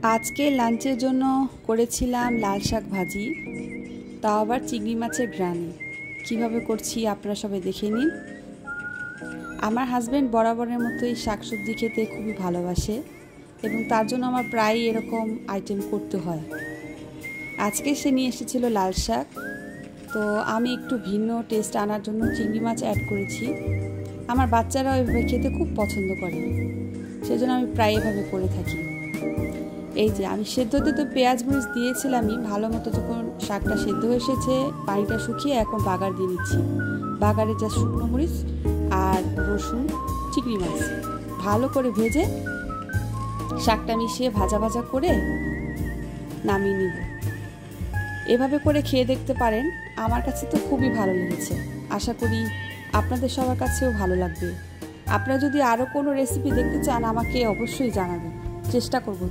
আজকে লাঞ্চের জন্য করেছিলাম লাল শাক ভাজি, তাও আবার চিংড়ি মাছের গ্রানি। কিভাবে করছি আপনারা সবাই দেখে নিন। আমার হাজব্যান্ড বরাবরের মতোই শাকসবজি খেতে খুবই ভালোবাসে এবং তার জন্য আমার প্রায় এরকম আইটেম করতে হয়। আজকে সে নিয়ে এসেছিল লাল শাক, তো আমি একটু ভিন্ন টেস্ট আনার জন্য চিংড়ি মাছ অ্যাড করেছি। আমার বাচ্চারাও এভাবে খেতে খুব পছন্দ করে, সেজন্য আমি প্রায় এভাবে করে থাকি। এই যে আমি সেদ্ধতে তো পেঁয়াজ মরিচ দিয়েছিলামই, ভালো মতো যখন শাকটা সেদ্ধ হয়ে এসেছে পানিটা শুকিয়ে এখন বাগার দিয়ে নিচ্ছি। বাগারে যা শুকনো মরিচ আর রসুন, চিংড়ি মাছ ভালো করে ভেজে শাকটা মিশিয়ে ভাজা ভাজা করে নামিয়ে নিব। এভাবে করে খেয়ে দেখতে পারেন, আমার কাছে তো খুবই ভালো লেগেছে। আশা করি আপনাদের সবার কাছেও ভালো লাগবে। আপনারা যদি আরও কোনো রেসিপি দেখতে চান আমাকে অবশ্যই জানাবেন, চেষ্টা করব।